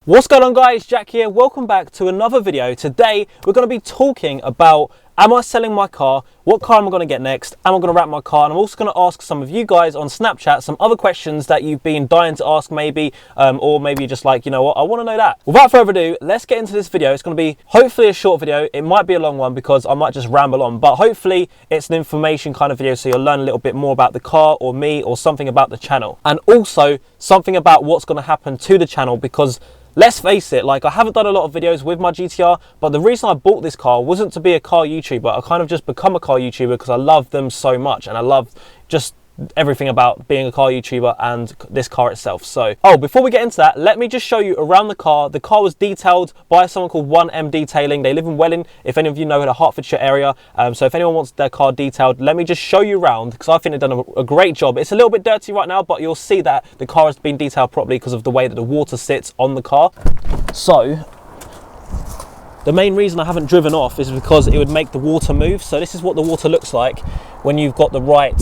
What's going on, guys? Jack here. Welcome back to another video. Today we're going to be talking about, am I selling my car? What car am I going to get next? Am I going to wrap my car? And I'm also going to ask some of you guys on Snapchat some other questions that you've been dying to ask, maybe, or maybe you're just like, you know what, I want to know that. Without further ado, let's get into this video. It's going to be hopefully a short video. It might be a long one because I might just ramble on, but hopefully it's an information kind of video, so you'll learn a little bit more about the car or me or something about the channel, and also something about what's going to happen to the channel, because let's face it, like, I haven't done a lot of videos with my GTR, but the reason I bought this car wasn't to be a car YouTuber. I kind of just become a car YouTuber because I love them so much, and I love just everything about being a car YouTuber and this car itself. So, before we get into that, let me just show you around the car. The car was detailed by someone called 1M Detailing. They live in Welling, if any of you know, in the Hertfordshire area. So if anyone wants their car detailed, let me just show you around, because I think they've done a great job. It's a little bit dirty right now, but you'll see that the car has been detailed properly because of the way that the water sits on the car. So the main reason I haven't driven off is because it would make the water move. So this is what the water looks like when you've got the right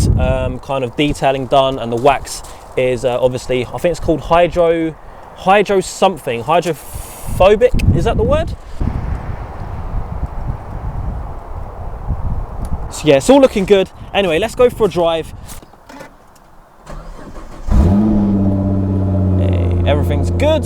kind of detailing done, and the wax is obviously, I think it's called hydrophobic, is that the word? So yeah, it's all looking good. Anyway, let's go for a drive. Hey, everything's good.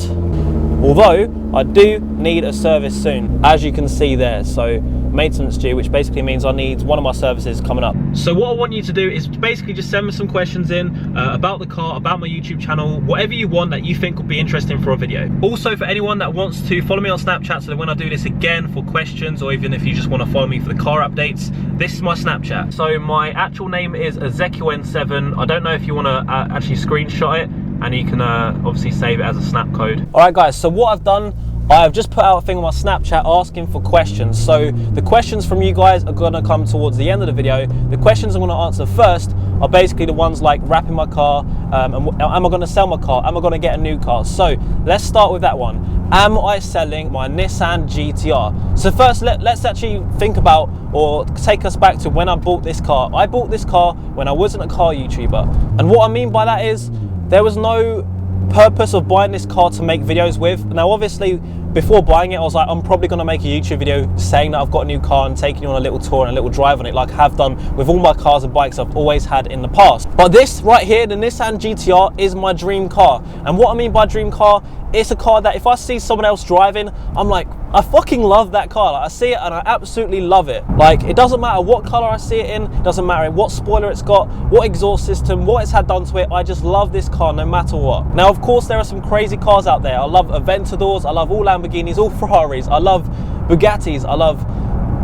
Although I do need a service soon, as you can see there. So maintenance due, which basically means I need one of my services coming up. So what I want you to do is basically just send me some questions in about the car, about my YouTube channel, whatever you want that you think would be interesting for a video. Also, for anyone that wants to follow me on Snapchat, so that when I do this again for questions, or even if you just want to follow me for the car updates, this is my Snapchat. So my actual name is EzekielN7. I don't know if you want to actually screenshot it, and you can obviously save it as a snap code. All right, guys, so what I've done, I've just put out a thing on my Snapchat asking for questions. So the questions from you guys are gonna come towards the end of the video. The questions I'm gonna answer first are basically the ones like wrapping my car, and am I gonna sell my car? Am I gonna get a new car? So let's start with that one. Am I selling my Nissan Gtr? So first, let's actually think about, or take us back to when I bought this car. I bought this car when I wasn't a car YouTuber. And what I mean by that is, there was no purpose of buying this car to make videos with. Now, obviously, before buying it, I was like, I'm probably going to make a YouTube video saying that I've got a new car and taking you on a little tour and a little drive on it, like I have done with all my cars and bikes I've always had in the past. But this right here, the Nissan Gtr, is my dream car. And what I mean by dream car, it's a car that if I see someone else driving, I'm like, I fucking love that car. Like, I see it and I absolutely love it. Like, it doesn't matter what color I see it in, it doesn't matter what spoiler it's got, what exhaust system, what it's had done to it. I just love this car no matter what. Now, of course, there are some crazy cars out there. I love Aventadors, I love all Lamborghinis, all Ferraris, I love Bugattis, I love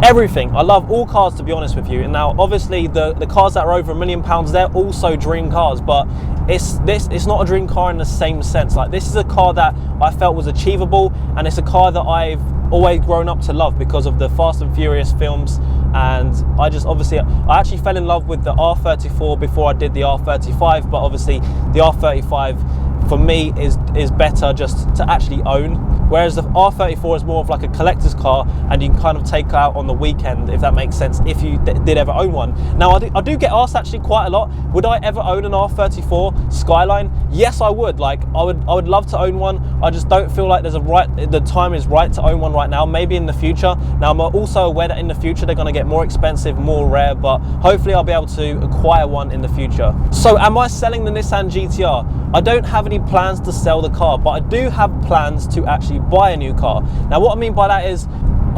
everything. I love all cars, to be honest with you. And now, obviously, the cars that are over £1 million, they're also dream cars, but it's not a dream car in the same sense. Like, this is a car that I felt was achievable, and it's a car that I've always grown up to love because of the Fast and Furious films. And I actually fell in love with the R34 before I did the R35, but obviously the R35 for me is better just to actually own, whereas the R34 is more of like a collector's car, and you can kind of take out on the weekend, if that makes sense, if you did ever own one. Now, I do get asked actually quite a lot, would I ever own an R34 Skyline? Yes, I would. Like, I would love to own one. I just don't feel like the time is right to own one right now. Maybe in the future. Now, I'm also aware that in the future they're going to get more expensive, more rare, but hopefully I'll be able to acquire one in the future. So am I selling the Nissan Gtr? I don't have any plans to sell the car, but I do have plans to actually buy a new car. Now, what I mean by that is,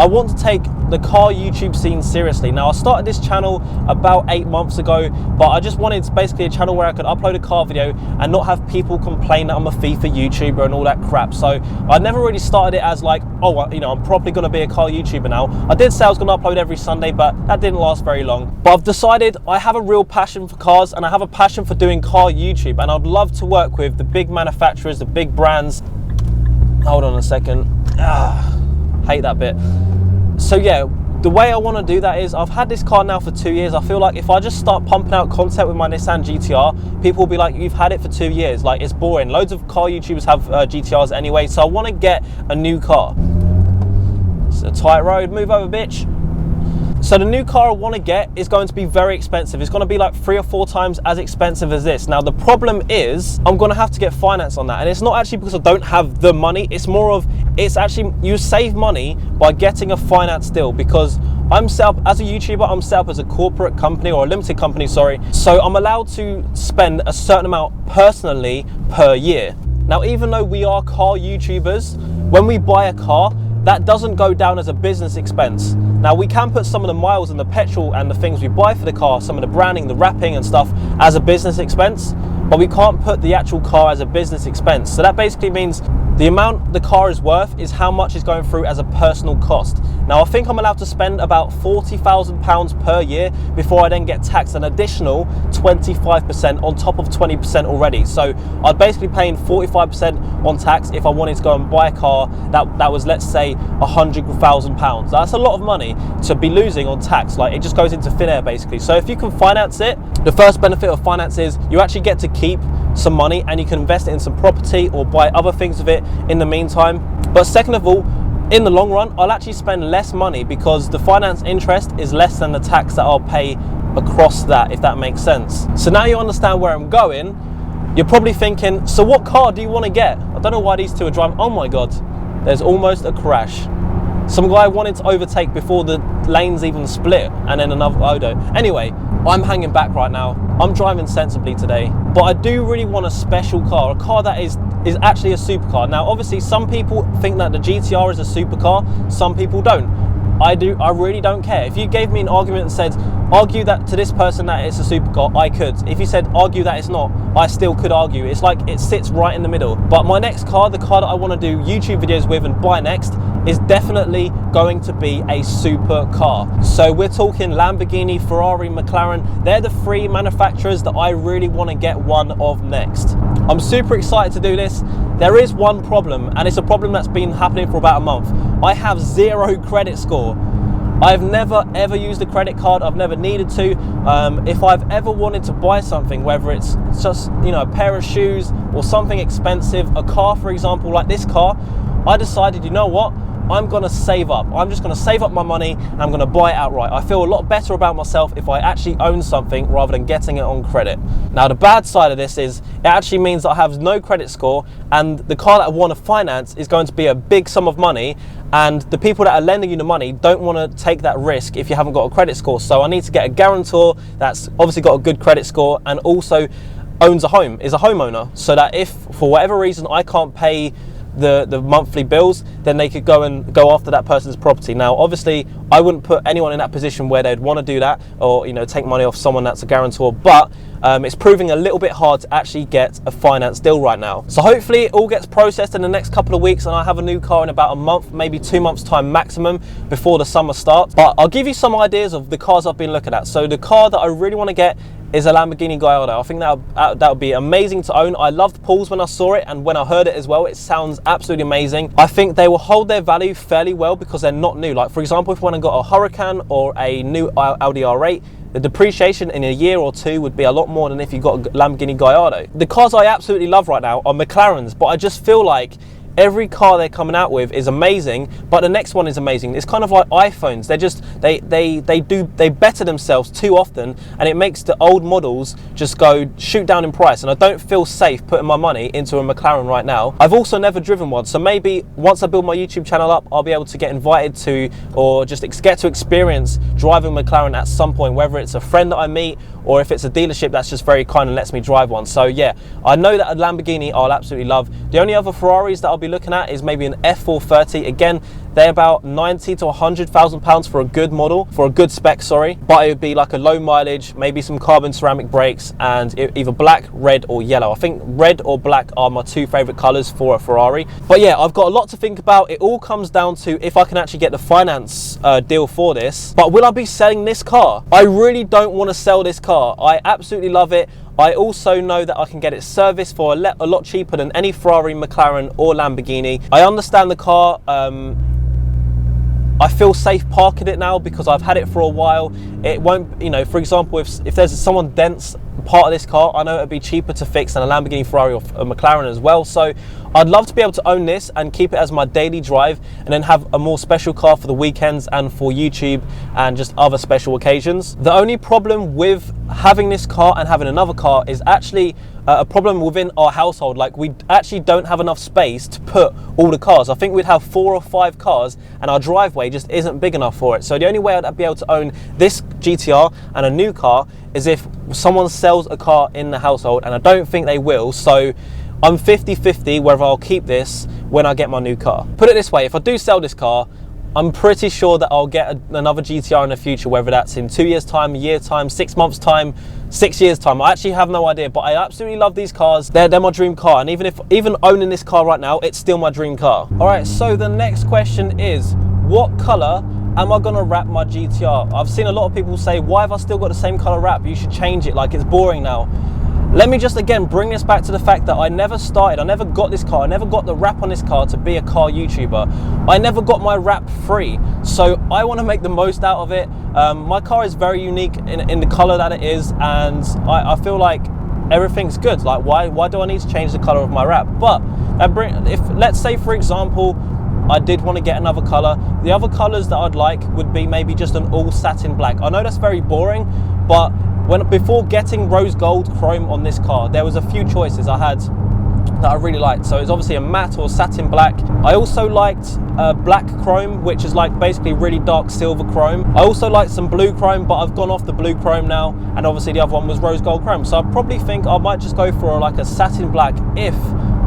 I want to take the car YouTube scene seriously. Now, I started this channel about 8 months ago, but I just wanted basically a channel where I could upload a car video and not have people complain that I'm a FIFA YouTuber and all that crap. So I never really started it as like, oh, you know, I'm probably going to be a car YouTuber now. I did say I was going to upload every Sunday, but that didn't last very long. But I've decided I have a real passion for cars, and I have a passion for doing car YouTube, and I'd love to work with the big manufacturers, the big brands. Hold on a second. Hate that bit. So yeah, the way I want to do that is, I've had this car now for 2 years. I feel like if I just start pumping out content with my Nissan GTR, people will be like, you've had it for 2 years, like, it's boring. Loads of car YouTubers have GTRs anyway, so I want to get a new car. It's a tight road, move over, bitch. So the new car I want to get is going to be very expensive. It's going to be like 3 or 4 times as expensive as this. Now the problem is I'm going to have to get finance on that, and it's not actually because I don't have the money. It's more of, it's actually, you save money by getting a finance deal, because I'm set up as a YouTuber, I'm set up as a corporate company, or a limited company, sorry. So I'm allowed to spend a certain amount personally per year. Now, even though we are car YouTubers, when we buy a car, that doesn't go down as a business expense. Now, we can put some of the miles and the petrol and the things we buy for the car, some of the branding, the wrapping and stuff, as a business expense, but we can't put the actual car as a business expense. So that basically means the amount the car is worth is how much is going through as a personal cost. Now, I think I'm allowed to spend about £40,000 per year before I then get taxed an additional 25% on top of 20% already. So I'd basically paying 45% on tax if I wanted to go and buy a car that was, let's say, £100,000. That's a lot of money to be losing on tax. Like, it just goes into thin air basically. So if you can finance it, the first benefit of finance is you actually get to keep some money and you can invest it in some property or buy other things with it in the meantime. But second of all, in the long run, I'll actually spend less money because the finance interest is less than the tax that I'll pay across that, if that makes sense. So now you understand where I'm going. You're probably thinking, so what car do you want to get? I don't know why these two are driving. Oh my God, there's almost a crash. Some guy wanted to overtake before the lanes even split, and then another Odo. Anyway, I'm hanging back right now. I'm driving sensibly today, but I do really want a special car, a car that is actually a supercar. Now, obviously, some people think that the GTR is a supercar, some people don't. I really don't care. If you gave me an argument and said, argue that to this person that it's a supercar, I could. If you said, argue that it's not, I still could argue. It's like it sits right in the middle. But my next car, the car that I want to do YouTube videos with and buy next, is definitely going to be a supercar. So we're talking Lamborghini, Ferrari, McLaren. They're the 3 manufacturers that I really want to get one of next. I'm super excited to do this. There is one problem, and it's a problem that's been happening for about a month. I have 0 credit score. I've never ever used a credit card. I've never needed to. If I've ever wanted to buy something, whether it's just, you know, a pair of shoes or something expensive, a car, for example, like this car, I decided, you know what? I'm gonna save up. I'm just gonna save up my money and I'm gonna buy it outright. I feel a lot better about myself if I actually own something rather than getting it on credit. Now, the bad side of this is it actually means that I have no credit score, and the car that I want to finance is going to be a big sum of money, and the people that are lending you the money don't want to take that risk if you haven't got a credit score. So I need to get a guarantor that's obviously got a good credit score and also owns a home, is a homeowner, so that if for whatever reason I can't pay the monthly bills, then they could go after that person's property. Now, obviously, I wouldn't put anyone in that position where they'd want to do that, or, you know, take money off someone that's a guarantor, but it's proving a little bit hard to actually get a finance deal right now. So hopefully it all gets processed in the next couple of weeks and I have a new car in about a month, maybe 2 months time maximum, before the summer starts. But I'll give you some ideas of the cars I've been looking at. So the car that I really want to get is a Lamborghini Gallardo. I think that would be amazing to own. I loved Paul's when I saw it, and when I heard it as well, it sounds absolutely amazing. I think they will hold their value fairly well because they're not new. Like, for example, if I went and got a Huracan or a new Audi R8, the depreciation in a year or 2 would be a lot more than if you got a Lamborghini Gallardo. The cars I absolutely love right now are McLarens, but I just feel like every car they're coming out with is amazing, but the next one is amazing. It's kind of like iPhones. They're just, they better themselves too often, and it makes the old models just go shoot down in price, and I don't feel safe putting my money into a McLaren right now. I've also never driven one, so maybe once I build my YouTube channel up, I'll be able to get invited to, or just get to experience driving McLaren at some point, whether it's a friend that I meet or if it's a dealership that's just very kind and lets me drive one. So yeah, I know that a Lamborghini I'll absolutely love. The only other Ferraris that I'll be looking at is maybe an F430. Again, they're about 90 to 100,000 pounds for a good model, for a good spec, sorry. But it would be like a low mileage, maybe some carbon ceramic brakes, and either black, red or yellow. I think red or black are my 2 favorite colors for a Ferrari. But yeah, I've got a lot to think about. It all comes down to if I can actually get the finance deal for this. But will I be selling this car? I really don't want to sell this car. I absolutely love it. I also know that I can get it serviced for a lot cheaper than any Ferrari, McLaren or Lamborghini. I understand the car. I feel safe parking it now because I've had it for a while. It won't, you know, for example, if there's someone dents part of this car, I know it'd be cheaper to fix than a Lamborghini, Ferrari, or a McLaren as well. So I'd love to be able to own this and keep it as my daily drive, and then have a more special car for the weekends and for YouTube and just other special occasions. The only problem with having this car and having another car is actually a problem within our household. Like, we actually don't have enough space to put all the cars. I think we'd have 4 or 5 cars and our driveway just isn't big enough for it. So the only way I'd be able to own this GTR and a new car is if someone sells a car in the household, and I don't think they will. So I'm 50-50 whether I'll keep this when I get my new car. Put it this way, if I do sell this car, I'm pretty sure that I'll get another GTR in the future, whether that's in 2 years time, a year time, 6 months time, 6 years time. I actually have no idea, but I absolutely love these cars. They're my dream car, and even owning this car right now, it's still my dream car. All right, so the next question is, what color am I gonna wrap my GTR? I've seen a lot of people say, why have I still got the same color wrap? You should change it, like it's boring now. Let me just again bring this back to the fact that I never got this car, I never got the wrap on this car to be a car YouTuber. I never got my wrap free, so I want to make the most out of it. My car is very unique in the color that it is, and I feel like everything's good. Like, why do I need to change the color of my wrap? But if let's say, for example, I did want to get another color, the other colors that I'd like would be maybe just an all satin black. I know that's very boring, but before getting rose gold chrome on this car, there was a few choices I had that I really liked. So it's obviously a matte or satin black. I also liked black chrome, which is like basically really dark silver chrome. I also liked some blue chrome, but I've gone off the blue chrome now, and obviously the other one was rose gold chrome. So I probably think I might just go for like a satin black if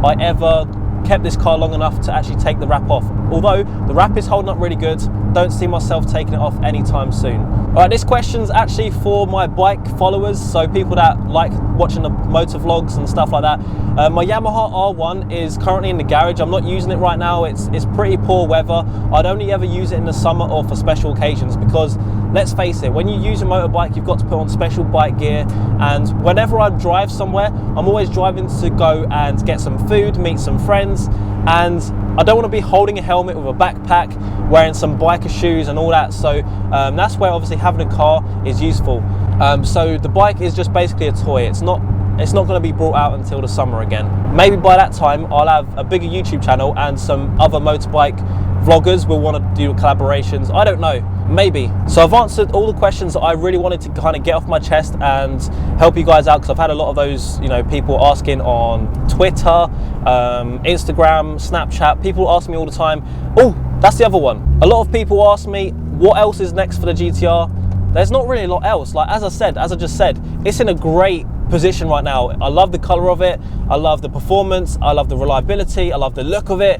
I ever kept this car long enough to actually take the wrap off. Although the wrap is holding up really good, don't see myself taking it off anytime soon. All right, this question's actually for my bike followers, so people that like watching the motor vlogs and stuff like that. My Yamaha R1 is currently in the garage. I'm not using it right now. It's pretty poor weather. I'd only ever use it in the summer or for special occasions, because let's face it, when you use a motorbike, you've got to put on special bike gear, and whenever I drive somewhere, I'm always driving to go and get some food, meet some friends, and I don't want to be holding a helmet with a backpack, wearing some biker shoes and all that. So that's where obviously having a car is useful. So the bike is just basically a toy. It's not going to be brought out until the summer again. Maybe by that time I'll have a bigger YouTube channel and some other motorbike vloggers will want to do collaborations. I don't know, maybe. So I've answered all the questions that I really wanted to kind of get off my chest and help you guys out, because I've had a lot of those, people asking on Twitter, Instagram, Snapchat. People ask me all the time. Oh, that's the other one. A lot of people ask me, what else is next for the GTR? There's not really a lot else. Like, as I just said, it's in a great position right now. I love the color of it. I love the performance. I love the reliability. I love the look of it.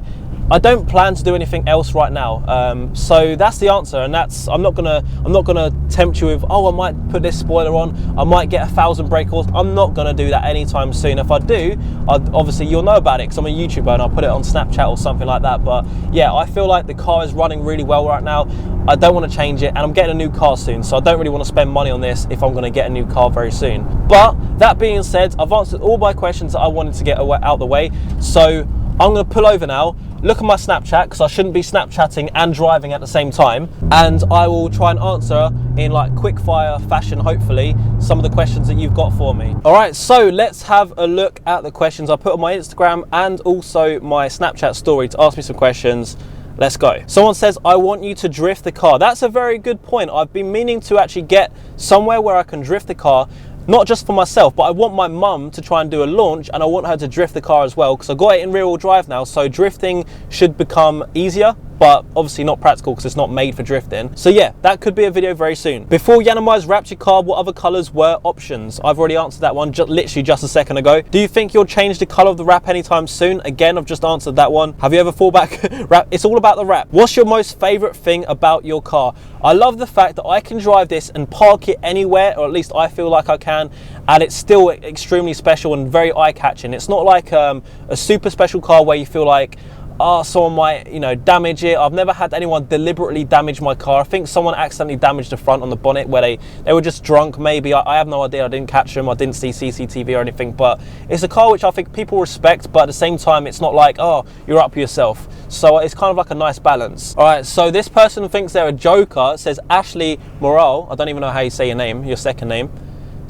I don't plan to do anything else right now. So that's the answer, and I'm not gonna tempt you with, oh, I might put this spoiler on, I might get 1,000 brake horse. I'm not gonna do that anytime soon. If I do, obviously you'll know about it, because I'm a YouTuber and I'll put it on Snapchat or something like that. But yeah, I feel like the car is running really well right now. I don't want to change it, and I'm getting a new car soon, so I don't really want to spend money on this if I'm going to get a new car very soon. But that being said, I've answered all my questions that I wanted to get out the way, so I'm going to pull over now, look at my Snapchat, because I shouldn't be Snapchatting and driving at the same time, and I will try and answer in like quick fire fashion, hopefully, some of the questions that you've got for me. All right, so let's have a look at the questions I put on my Instagram and also my Snapchat story to ask me some questions. Let's go. Someone says, I want you to drift the car. That's a very good point. I've been meaning to actually get somewhere where I can drift the car, not just for myself, but I want my mum to try and do a launch, and I want her to drift the car as well, because I've got it in rear-wheel drive now, so drifting should become easier, but obviously not practical because it's not made for drifting. So yeah, that could be a video very soon. Before Yiannimize wrapped your car, what other colors were options? I've already answered that one literally just a second ago. Do you think you'll change the color of the wrap anytime soon? Again, I've just answered that one. Have you ever thought back wrap? It's all about the wrap. What's your most favorite thing about your car? I love the fact that I can drive this and park it anywhere, or at least I feel like I can, and it's still extremely special and very eye-catching. It's not like a super special car where you feel like, oh, someone might, damage it. I've never had anyone deliberately damage my car. I think someone accidentally damaged the front on the bonnet where they were just drunk, maybe. I have no idea. I didn't catch them. I didn't see CCTV or anything. But it's a car which I think people respect, but at the same time, it's not like, oh, you're up yourself. So it's kind of like a nice balance. All right, so this person thinks they're a joker. It says Ashley Morale. I don't even know how you say your name, your second name.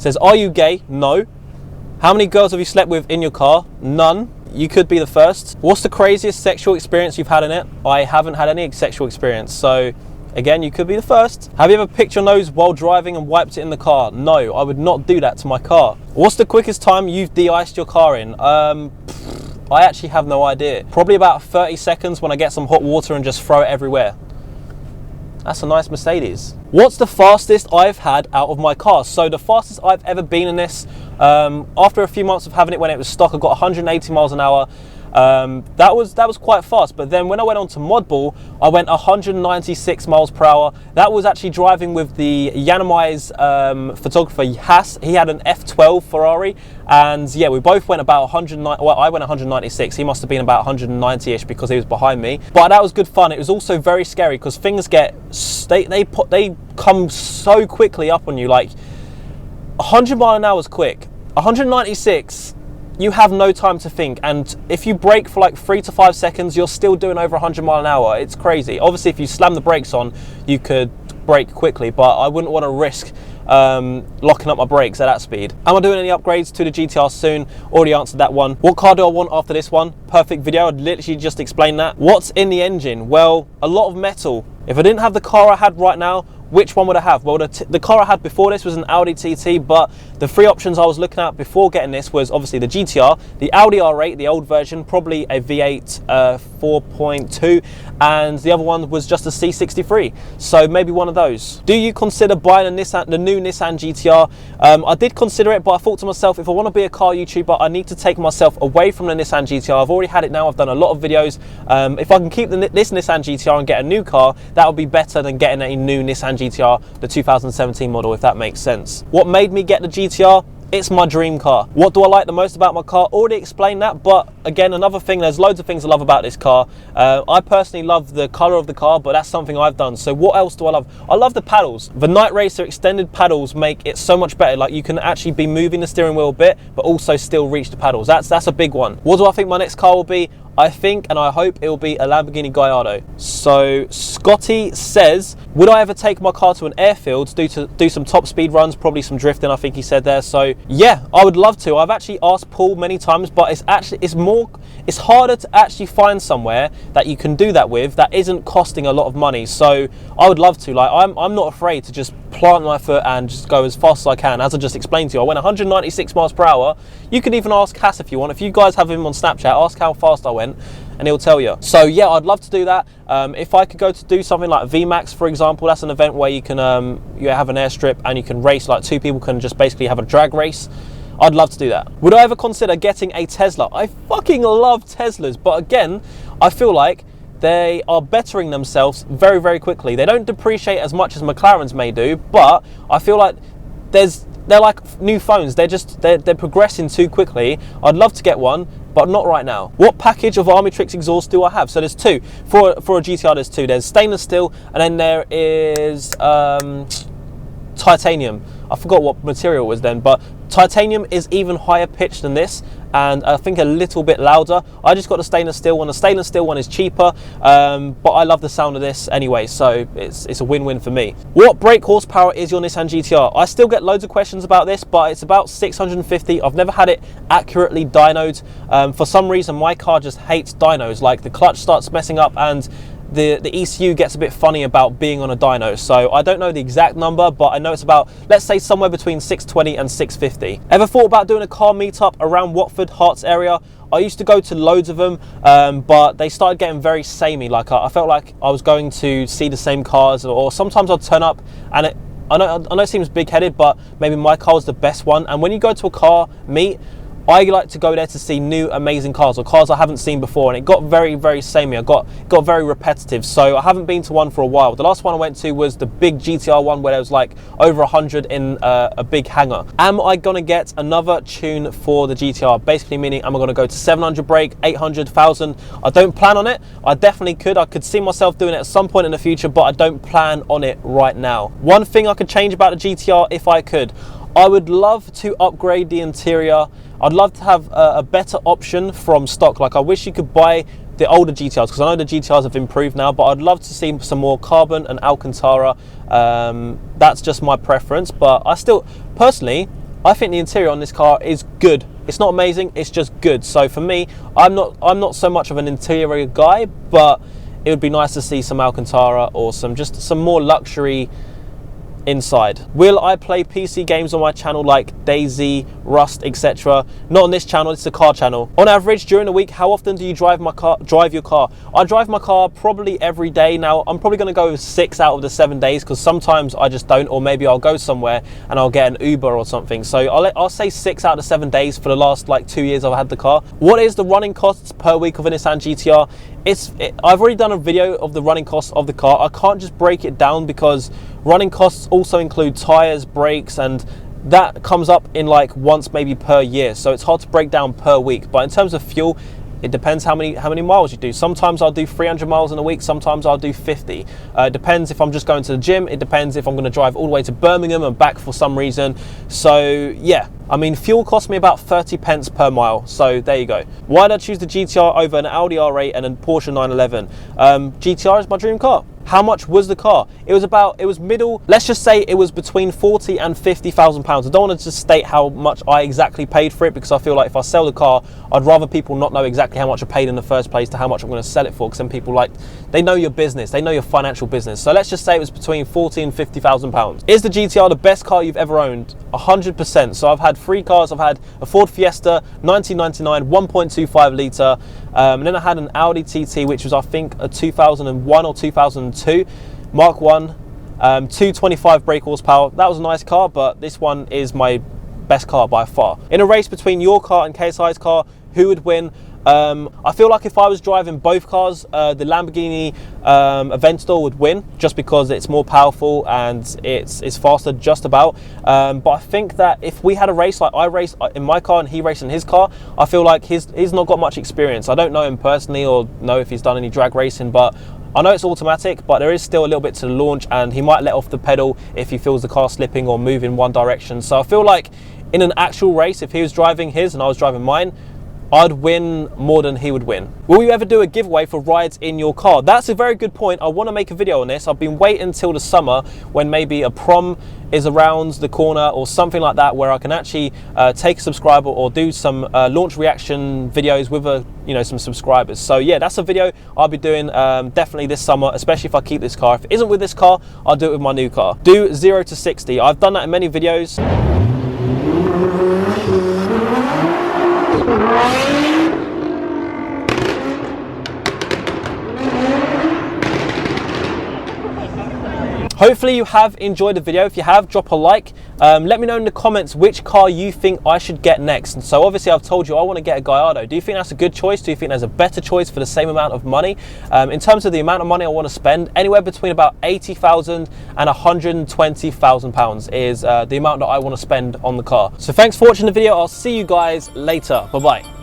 says, are you gay? No. How many girls have you slept with in your car? None. You could be the first. What's the craziest sexual experience you've had in it? I haven't had any sexual experience, so again, you could be the first. Have you ever picked your nose while driving and wiped it in the car? No, I would not do that to my car. What's the quickest time you've de-iced your car in? I actually have no idea. Probably about 30 seconds when I get some hot water and just throw it everywhere. That's a nice Mercedes. What's the fastest I've had out of my car? So the fastest I've ever been in this, after a few months of having it when it was stock, I got 180 miles an hour. That was quite fast, but then when I went on to Modball, I went 196 miles per hour. That was actually driving with the Yiannimize photographer Haas. He had an F12 Ferrari, and yeah, we both went about 190. Well, I went 196. He must have been about 190ish because he was behind me. But that was good fun. It was also very scary because things get they come so quickly up on you. Like 100 mile an hour is quick. 196. You have no time to think, and if you brake for like 3 to 5 seconds, you're still doing over 100 mile an hour. It's crazy. Obviously, if you slam the brakes on, you could brake quickly, but I wouldn't want to risk locking up my brakes at that speed. Am I doing any upgrades to the GTR soon? Already answered that one. What car do I want after this one? Perfect video. I'd literally just explain that. What's in the engine? Well, a lot of metal. If I didn't have the car I had right now, which one would I have? Well, the car I had before this was an Audi TT, but the three options I was looking at before getting this was obviously the GTR, the Audi R8, the old version, probably a V8 4.2, and the other one was just a C63. So maybe one of those. Do you consider buying the new Nissan Gtr? I did consider it, but I thought to myself, if I want to be a car YouTuber, I need to take myself away from the Nissan Gtr. I've already had it now. I've done a lot of videos. If I can keep this Nissan Gtr and get a new car, that would be better than getting a new Nissan GTR, the 2017 model, if that makes sense. What made me get the GTR? It's my dream car. What do I like the most about my car? Already explained that, but again, another thing, there's loads of things I love about this car. I personally love the color of the car, but that's something I've done. So what else do I love? I love the paddles. The KnightRacer extended paddles make it so much better. Like, you can actually be moving the steering wheel a bit, but also still reach the paddles. That's a big one. What do I think my next car will be? I think and I hope it will be a Lamborghini Gallardo. So Scotty says, would I ever take my car to an airfield to do some top speed runs, probably some drifting, I think he said there. So yeah, I would love to. I've actually asked Paul many times, but it's harder to actually find somewhere that you can do that with that isn't costing a lot of money. So I would love to. Like, I'm not afraid to just plant my foot and just go as fast as I can. As I just explained to you, I went 196 miles per hour. You can even ask Cass if you want. If you guys have him on Snapchat, ask how fast I went and he'll tell you. So yeah, I'd love to do that. If I could go to do something like VMAX, for example, that's an event where you can you have an airstrip and you can race, like two people can just basically have a drag race. I'd love to do that. Would I ever consider getting a Tesla? I fucking love Teslas, but again, I feel like they are bettering themselves very, very quickly. They don't depreciate as much as McLarens may do, but I feel like they're like new phones. They're progressing too quickly. I'd love to get one, but not right now. What package of Armytrix exhaust do I have? So there's two. For a GTR, there's two. There's stainless steel, and then there is titanium. I forgot what material it was then, but titanium is even higher pitched than this, and I think a little bit louder. I just got the stainless steel one. The stainless steel one is cheaper, but I love the sound of this anyway, so it's a win-win for me. What brake horsepower is your Nissan GTR? I still get loads of questions about this, but it's about 650. I've never had it accurately dynoed. For some reason, my car just hates dynos. Like, the clutch starts messing up and the ECU gets a bit funny about being on a dyno. So I don't know the exact number, but I know it's about, let's say, somewhere between 620 and 650. Ever thought about doing a car meetup around Watford, Herts area? I used to go to loads of them, but they started getting very samey. Like, I felt like I was going to see the same cars, or sometimes I'd turn up and I know it seems big-headed, but maybe my car was the best one. And when you go to a car meet, I like to go there to see new amazing cars, or cars I haven't seen before, and it got very, very samey. It got very repetitive, so I haven't been to one for a while. The last one I went to was the big GTR one, where there was like over 100 in a big hangar. Am I gonna get another tune for the GTR? Basically meaning, am I gonna go to 700 brake, 800, 1000? I don't plan on it. I definitely could. I could see myself doing it at some point in the future, but I don't plan on it right now. One thing I could change about the GTR, if I could, I would love to upgrade the interior. I'd love to have a better option from stock. Like, I wish you could buy the older GTRs, because I know the GTRs have improved now, but I'd love to see some more carbon and Alcantara. That's just my preference, but I still, personally, I think the interior on this car is good. It's not amazing, it's just good. So for me, I'm not so much of an interior guy, but it would be nice to see some Alcantara or some more luxury inside. Will I play PC games on my channel like Daisy, Rust, etc.? Not on this channel, it's a car channel. On average, during the week, how often do you drive your car? I drive my car probably every day. Now, I'm probably gonna go 6 out of the 7 days, because sometimes I just don't, or maybe I'll go somewhere and I'll get an Uber or something. So I'll say 6 out of 7 days for the last like 2 years I've had the car. What is the running costs per week of a Nissan GTR? I've already done a video of the running costs of the car. I can't just break it down, because running costs also include tires, brakes, and that comes up in like once maybe per year. So it's hard to break down per week. But in terms of fuel, it depends how many miles you do. Sometimes I'll do 300 miles in a week, sometimes I'll do 50. It depends if I'm just going to the gym, it depends if I'm gonna drive all the way to Birmingham and back for some reason. So yeah, I mean, fuel cost me about 30 pence per mile, so there you go. Why did I choose the GTR over an Audi R8 and a Porsche 911? GTR is my dream car. How much was the car? It was middle, let's just say it was between 40 and 50,000 pounds. I don't want to just state how much I exactly paid for it, because I feel like if I sell the car, I'd rather people not know exactly how much I paid in the first place to how much I'm going to sell it for, because then people they know your business, they know your financial business. So let's just say it was between 40 and 50,000 pounds. Is the GTR the best car you've ever owned? 100%. So I've had 3 cars. I've had a Ford Fiesta, 1999, 1.25 litre. And then I had an Audi TT, which was I think a 2001 or 2002 Mark 1, 225 brake horsepower. That was a nice car, but this one is my best car by far. In a race between your car and KSI's car, who would win? I feel like if I was driving both cars, the Lamborghini Aventador would win, just because it's more powerful and it's faster just about. But I think that if we had a race, like I race in my car and he raced in his car, I feel like he's not got much experience. I don't know him personally or know if he's done any drag racing, but I know it's automatic, but there is still a little bit to the launch, and he might let off the pedal if he feels the car slipping or move in one direction. So I feel like in an actual race, if he was driving his and I was driving mine, I'd win more than he would win. Will you ever do a giveaway for rides in your car? That's a very good point. I want to make a video on this. I've been waiting until the summer when maybe a prom is around the corner or something like that, where I can actually take a subscriber or do some launch reaction videos with some subscribers. So yeah, that's a video I'll be doing definitely this summer, especially if I keep this car. If it isn't with this car, I'll do it with my new car. Do 0 to 60. I've done that in many videos. Hopefully you have enjoyed the video. If you have, drop a like. Let me know in the comments which car you think I should get next. And so obviously I've told you I want to get a Gallardo. Do you think that's a good choice? Do you think there's a better choice for the same amount of money? In terms of the amount of money I want to spend, anywhere between about 80,000 and 120,000 pounds is the amount that I want to spend on the car. So thanks for watching the video. I'll see you guys later. Bye-bye.